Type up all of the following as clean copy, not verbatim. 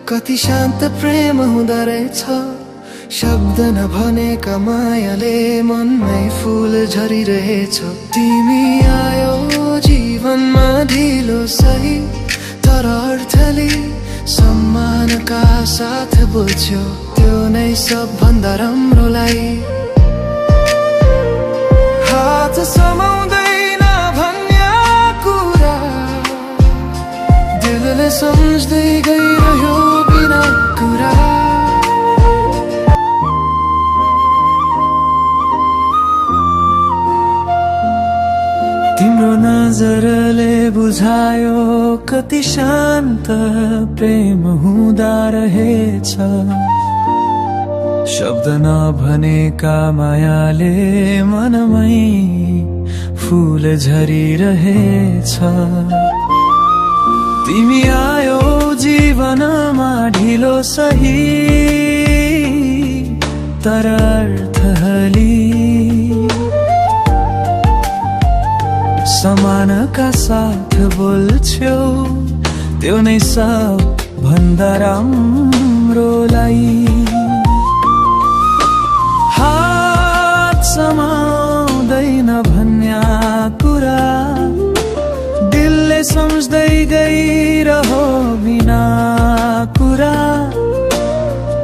कति शान्त प्रेम हुँदो रहेछ, शब्द नभनेका मायाले मनमै फुल झरिरहेछ। तिमी आयो जीवनमा ढिलो सही, तर अर्थले सम्मानका साथ बोल्छौ, त्यो नै सबभन्दा राम्रोलाई। हात समाउँदैन भन्ने कुरा दिलले सम्झ्दै गइरह्यो बिना कुरा। तिम्रो नजरले बुझायो कति शान्त प्रेम हुँदा रहेछ, शब्द नभनेका मायाले मनमै फुल झरिरहेछ। तिमी आयो जीवनमा ढिलो सही, तर अर्थले समानका साथ बोल्छौ, त्यो नै सब भन्दा राम्रोलाई। हात समाउँदैन भन्ने कुरा दिलले सम्झ्दै गइरह्यो बिना कुरा।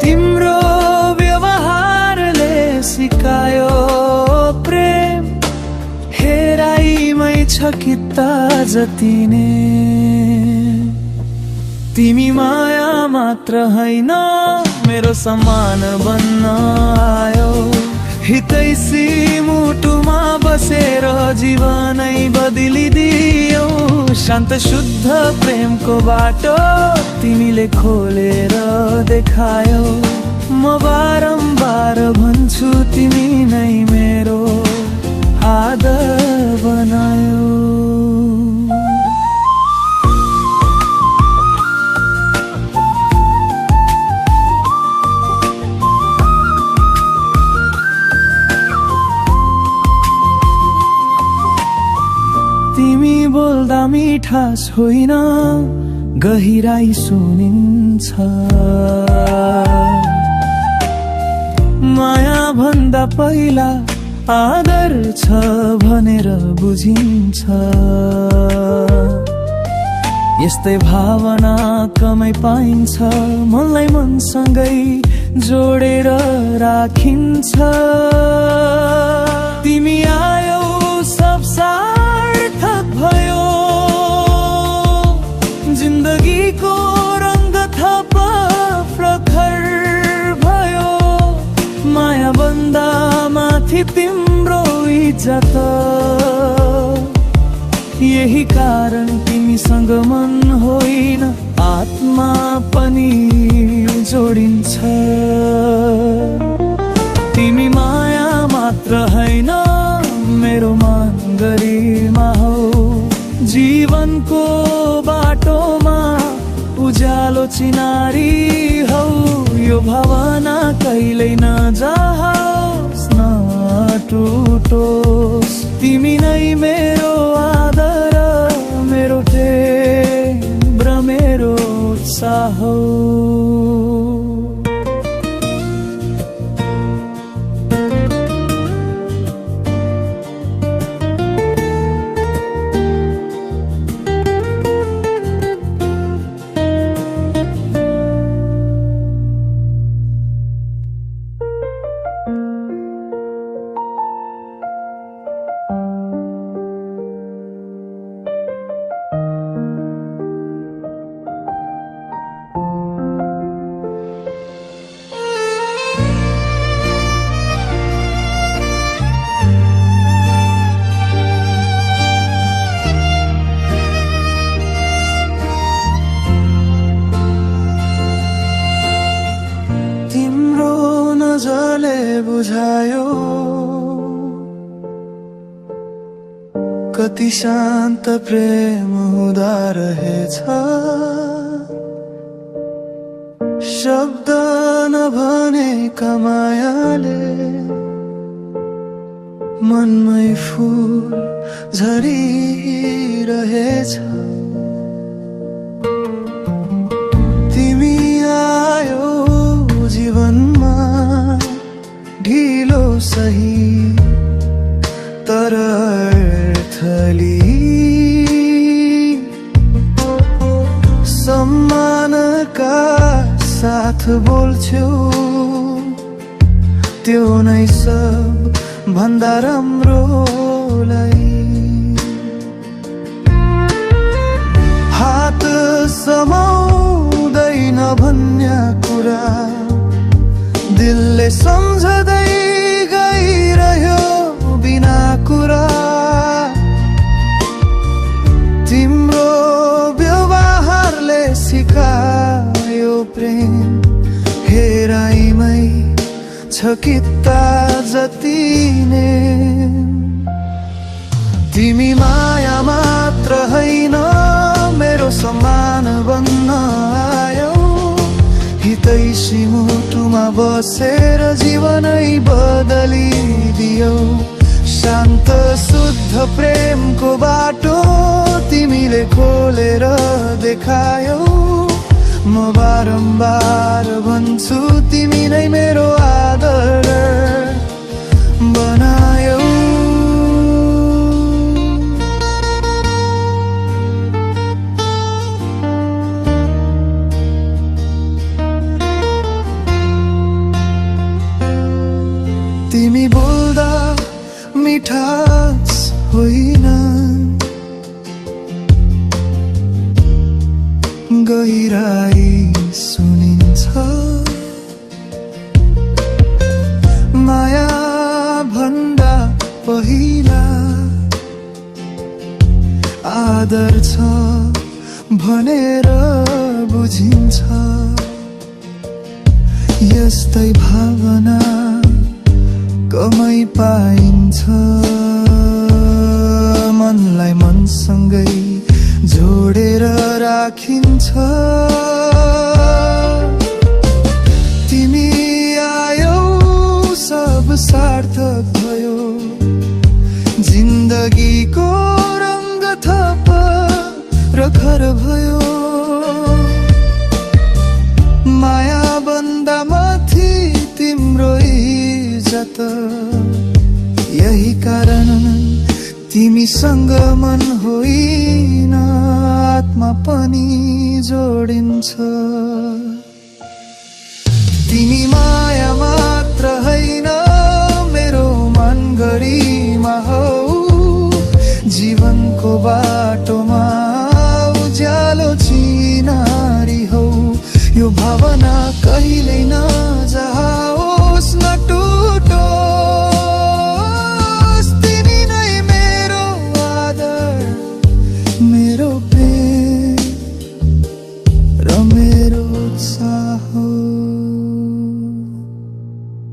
तिम्रो व्यवहारले सिकायो प्रेम हेराइमै छ किता जति नै। तिमी माया मात्र हैन मेरो सम्मान बन्न आयो, हितैसी मुटुमा बसेर जीवनै बदलिदियो। शान्त शुद्ध प्रेमको बाटो तिमीले खोलेर देखायो, म बारम्बार भन्छु तिमी नै मेरो आदर बनायो। तिमी बोल्दा मिठास होइन गहिराई सुनिन्छ, माया भन्दा पहिला आदर छ भनेर बुझिन्छ। यस्तै भावना कमै पाइन्छ, मनलाई मनसँगै जोडेर राखिन्छ। तिमी आयो सब सार्थक भयो, जिन्दगीको रङ्ग थप प्रखर भयो। माया बन्दा माथि तिम्रो इज्जत, यही कारण तिमीसँग मन होइन आत्मा पनि जोडिन्छ। तिमी माया मात्र हैन मेरो मान गरिमा हो, जीवनको बाटोमा उज्यालो चिनारी हौ। यो भावना कहिल्यै नजाओस् न टुटोस्, तिमी नै मेरो आदर, मेरो टेम्ब्र, मेरो उत्साह हो। बुझायो कति शान्त प्रेम हुँदा रहेछ, शब्द नभनेका मायाले मनमै फुल झरिरहेछ। तिमी बदली सम्मानका साथ बोल्छौ, त्यो नै सब भन्दा राम्रोलाई। हात समाउँदैन भन्ने कुरा दिलले सम्झदै गइरह्यो बिना कुरा। तिम्रो व्यवहारले सिकायो प्रेम हेराइमै छ किता जति नै। तिमी माया मात्र हैन मेरो सम्मान बन्न आयौ, हितैषी मुटुमा बसेर जीवनै बदलिदियौ। शान्त शुद्ध प्रेमको बाटो तिमीले खोलेर देखायौ। म बारम्बार भन्छु तिमी नै मेरो आदर बनायौ। तिमी बोल्दा मिठास होइन, गहिराई सुनिन्छ। माया भन्दा पहिला आदर छ भनेर बुझिन्छ। यस्तै भावना कमै पाइन्छ, मनलाई मनसँगै जोडेर राखिन्छ। तिमी आयौ सब सार्थक भयो, जिन्दगीको रङ्ग थप प्रखर भयो। माया बन्दा माथि तिम्रो इज्जत, यही कारण तिमीसँग मन होइन आत्मा पनि जोडिन्छ। तिमी माया मात्र हैन मेरो मन गरिमा हौ, जीवनको बाटोमा उज्यालो चिनारी हौ। यो भावना कहिल्यै न